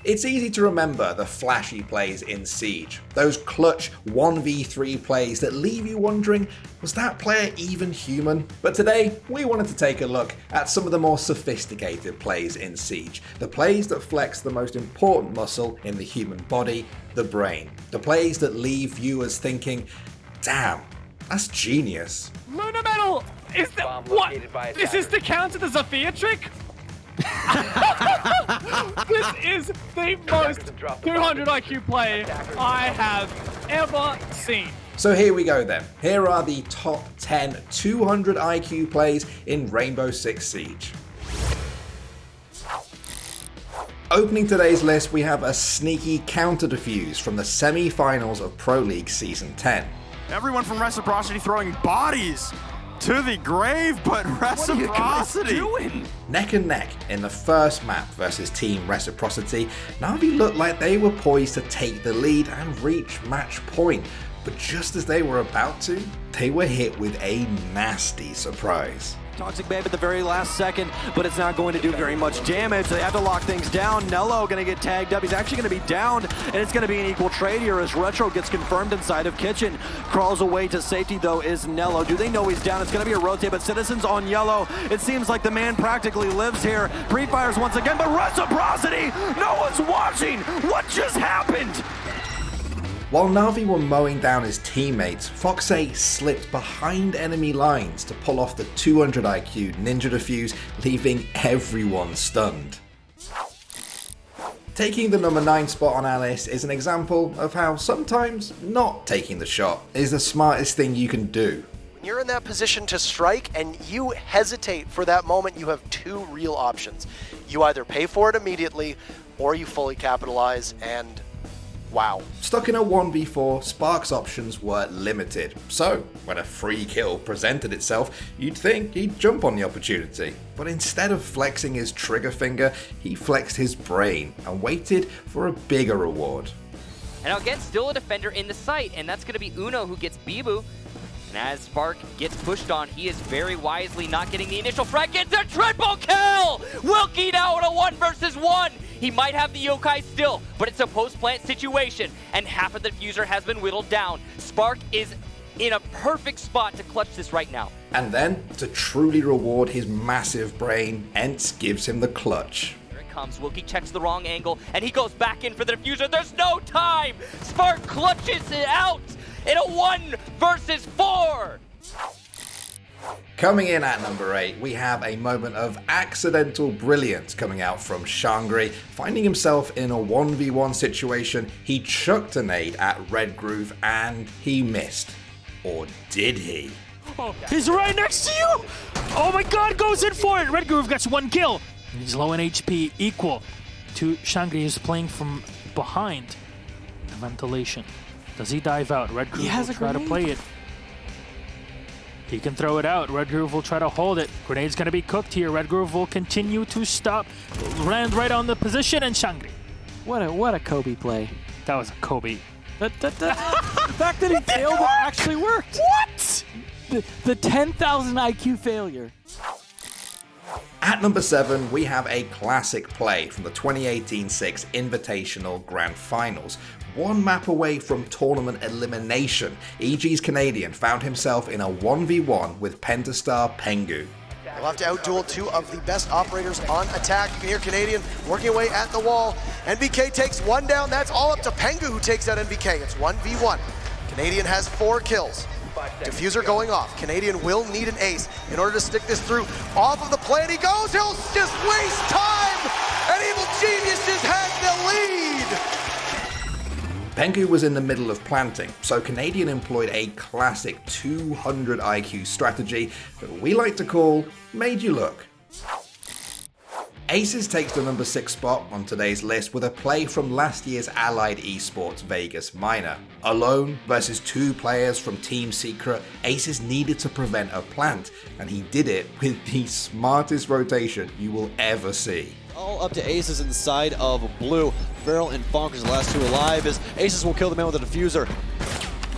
It's easy to remember the flashy plays in Siege, those clutch 1v3 plays that leave you wondering, was that player even human? But today, we wanted to take a look at some of the more sophisticated plays in Siege, the plays that flex the most important muscle in the human body, the brain, the plays that leave viewers thinking, damn, that's genius. Lunar Metal! Is that what? This is the counter the Zafir trick? This is the most 200 IQ play I have ever seen. So here we go then. Here are the top 10 200 IQ plays in Rainbow Six Siege. Opening today's list, we have a sneaky counter defuse from the semi-finals of Pro League Season 10. Everyone from Reciprocity throwing bodies to the grave, but Reciprocity! What are you guys doing? Neck and neck in the first map versus Team Reciprocity, Na'Vi looked like they were poised to take the lead and reach match point, but just as they were about to, they were hit with a nasty surprise. Toxic Babe at the very last second, but it's not going to do very much damage. They have to lock things down. Nello going to get tagged up. He's actually going to be downed, and it's going to be an equal trade here as Retro gets confirmed inside of Kitchen. Crawls away to safety, though, is Nello. Do they know he's down? It's going to be a rotate, but Citizens on yellow. It seems like the man practically lives here. Pre-fires once again, but Reciprocity! No one's watching! What just happened? While Na'Vi were mowing down his teammates, Foxay slipped behind enemy lines to pull off the 200 IQ Ninja Defuse, leaving everyone stunned. Taking the number 9 spot on our list is an example of how sometimes not taking the shot is the smartest thing you can do. When you're in that position to strike and you hesitate for that moment, you have two real options. You either pay for it immediately or you fully capitalize and wow. Stuck in a 1v4, Spark's options were limited, so when a free kill presented itself, you'd think he'd jump on the opportunity. But instead of flexing his trigger finger, he flexed his brain and waited for a bigger reward. And now again, still a defender in the site, and that's going to be Uno who gets Bibu. And as Spark gets pushed on, he is very wisely not getting the initial frag. Gets a triple kill! Wilkie now in a 1 versus 1. He might have the yokai still, but it's a post-plant situation, and half of the diffuser has been whittled down. Spark is in a perfect spot to clutch this right now. And then, to truly reward his massive brain, Entz gives him the clutch. Here it comes. Wilkie checks the wrong angle, and he goes back in for the diffuser. There's no time! Spark clutches it out in a 1 versus 4! Coming in at number 8, we have a moment of accidental brilliance coming out from Shangri. Finding himself in a 1v1 situation, he chucked a nade at Red Groove and he missed. Or did he? Oh, he's right next to you! Oh my god, goes in for it! Red Groove gets 1 kill. And he's low in HP, equal to Shangri, who's playing from behind the ventilation. Does he dive out? Red Groove will try to play it. He can throw it out. Red Groove will try to hold it. Grenade's going to be cooked here. Red Groove will continue to stop. Land right on the position, and Shangri. What a Kobe play. That was a Kobe. The fact that he failed actually worked. What? The 10,000 IQ failure. At number 7, we have a classic play from the 2018-6 Invitational Grand Finals. 1 map away from tournament elimination, EG's Canadian found himself in a 1v1 with Pentastar Pengu. They'll have to outduel 2 of the best operators on attack. You can hear Canadian working away at the wall. NBK takes 1 down. That's all up to Pengu, who takes out NBK. It's 1v1. Canadian has 4 kills. Diffuser going off. Canadian will need an ace in order to stick this through. Off of the plan he goes. He'll just waste time. And Evil Geniuses has the lead. Pengu was in the middle of planting, so Canadian employed a classic 200 IQ strategy that we like to call Made You Look. Aces takes the number 6 spot on today's list with a play from last year's Allied Esports Vegas Minor. Alone versus 2 players from Team Secret, Aces needed to prevent a plant, and he did it with the smartest rotation you will ever see. All up to Aces inside of blue. Feral and Fonkers, the last 2 alive, as Aces will kill the man with a diffuser.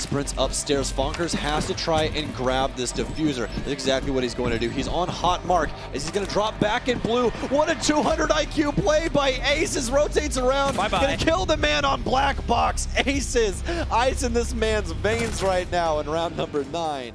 sprints upstairs. Fonkers has to try and grab this diffuser. That's exactly what he's going to do. He's on hot mark as he's going to drop back in blue. What a 200 IQ play by Aces. Rotates around. Bye-bye. Going to kill the man on black box. Aces, ice in this man's veins right now in round number 9.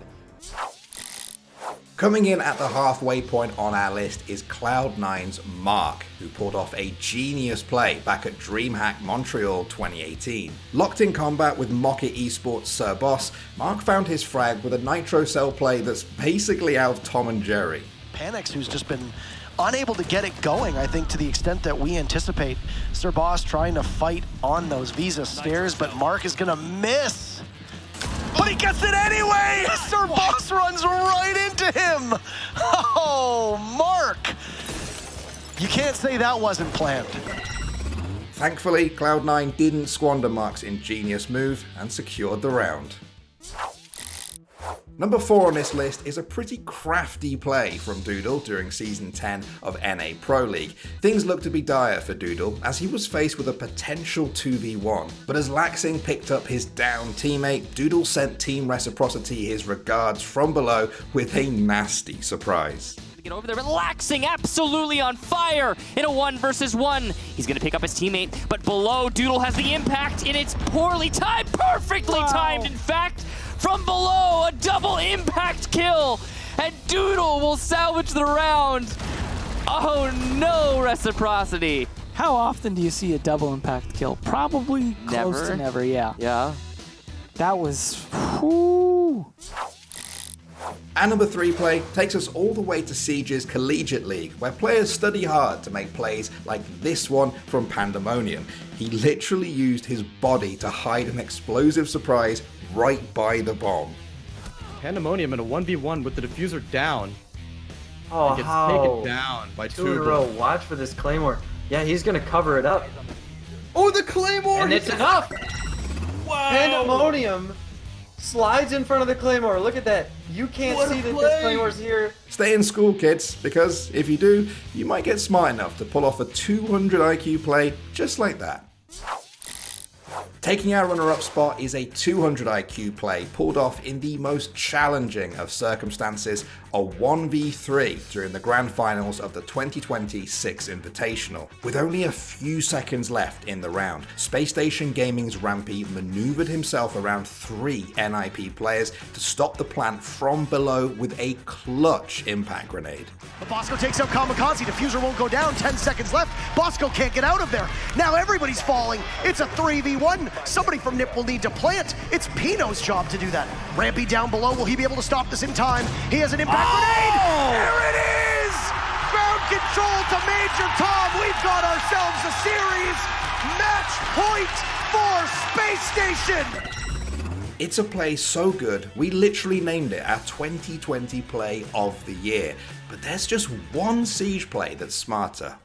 Coming in at the halfway point on our list is Cloud9's Mark, who pulled off a genius play back at DreamHack Montreal 2018. Locked in combat with Mocket esports Sir Boss, Mark found his frag with a Nitro Cell play that's basically out of Tom and Jerry. Panix, who's just been unable to get it going, I think, to the extent that we anticipate. Sir Boss trying to fight on those Visa stairs, but Mark is gonna miss. But he gets it anyway! Sir Boss runs right into him! Oh, Mark! You can't say that wasn't planned. Thankfully, Cloud9 didn't squander Mark's ingenious move and secured the round. Number 4 on this list is a pretty crafty play from Doodle during Season 10 of NA Pro League. Things looked to be dire for Doodle as he was faced with a potential 2v1. But as Laxing picked up his down teammate, Doodle sent Team Reciprocity his regards from below with a nasty surprise. Get over there, but Laxing absolutely on fire in a 1v1. He's gonna pick up his teammate, but below, Doodle has the impact, and it's poorly timed, perfectly timed, in fact. From below, a double impact kill, and Doodle will salvage the round. Oh no, Reciprocity. How often do you see a double impact kill? Probably close to never, yeah. Yeah. That was, whoo. Our number 3 play takes us all the way to Siege's Collegiate League, where players study hard to make plays like this one from Pandemonium. He literally used his body to hide an explosive surprise right by the bomb. Pandemonium in a 1v1 with the diffuser down. Oh, gets how? taken down by 2 in a row. Watch for this Claymore. Yeah, he's gonna cover it up. Oh, the Claymore! And it's enough! Wow! Pandemonium slides in front of the Claymore. Look at that. You can't see that this Claymore's here. Stay in school, kids, because if you do, you might get smart enough to pull off a 200 IQ play just like that. Taking our runner-up spot is a 200 IQ play pulled off in the most challenging of circumstances, a 1v3 during the grand finals of the 2020 Six Invitational. With only a few seconds left in the round, Space Station Gaming's Rampy maneuvered himself around 3 NIP players to stop the plant from below with a clutch impact grenade. But Bosco takes out Kamikaze. Diffuser won't go down. 10 seconds left. Bosco can't get out of there. Now everybody's falling. It's a 3v1. Somebody from NIP will need to plant. It's Pino's job to do that. Rampy down below. Will he be able to stop this in time? He has an impact grenade. There it is! Ground control to Major Tom. We've got ourselves a series. Match point for Space Station. It's a play so good, we literally named it our 2020 play of the year. But there's just one Siege play that's smarter.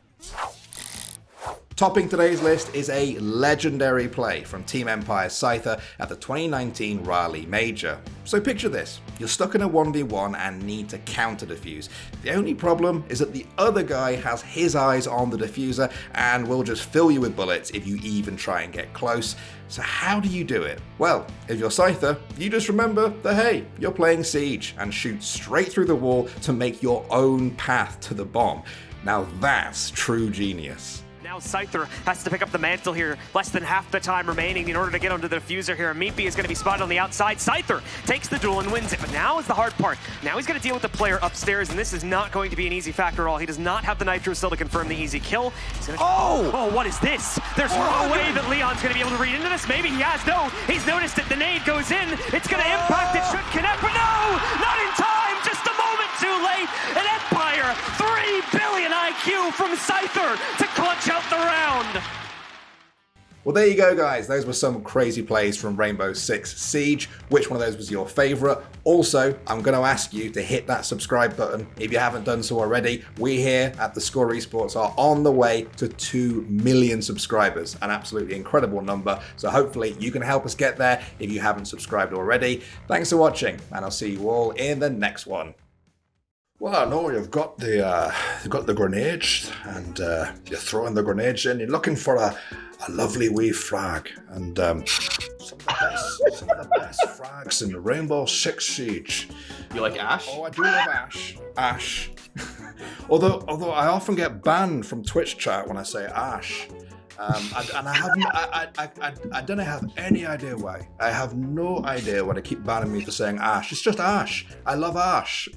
Topping today's list is a legendary play from Team Empire's Scyther at the 2019 Raleigh Major. So picture this, you're stuck in a 1v1 and need to counter defuse. The only problem is that the other guy has his eyes on the diffuser and will just fill you with bullets if you even try and get close. So how do you do it? Well, if you're Scyther, you just remember that hey, you're playing Siege and shoot straight through the wall to make your own path to the bomb. Now that's true genius. Now Scyther has to pick up the mantle here. Less than half the time remaining in order to get onto the diffuser here. Meepy is going to be spotted on the outside. Scyther takes the duel and wins it. But now is the hard part. Now he's going to deal with the player upstairs, and this is not going to be an easy factor at all. He does not have the Nitro still to confirm the easy kill. He's gonna... Oh, what is this? There's no way that Leon's going to be able to read into this. Maybe he has. No, he's noticed it. The nade goes in. It's going to impact. It should connect, but no, not in time. Just a moment too late. An Empire 3 billion IQ from Scyther to clutch out the round. Well, there you go, guys. Those were some crazy plays from Rainbow Six Siege. Which one of those was your favorite? Also, I'm going to ask you to hit that subscribe button if you haven't done so already. We here at theScore Esports are on the way to 2 million subscribers, an absolutely incredible number. So hopefully you can help us get there if you haven't subscribed already. Thanks for watching, and I'll see you all in the next one. Well, I know you've got the grenades, and you're throwing the grenades in. You're looking for a a lovely wee frag, and some of the best frags in Rainbow Six Siege. You like Ash? Oh, I do love Ash. Ash. although I often get banned from Twitch chat when I say Ash. And I don't have any idea why. I have no idea why they keep banning me for saying Ash. It's just Ash. I love Ash.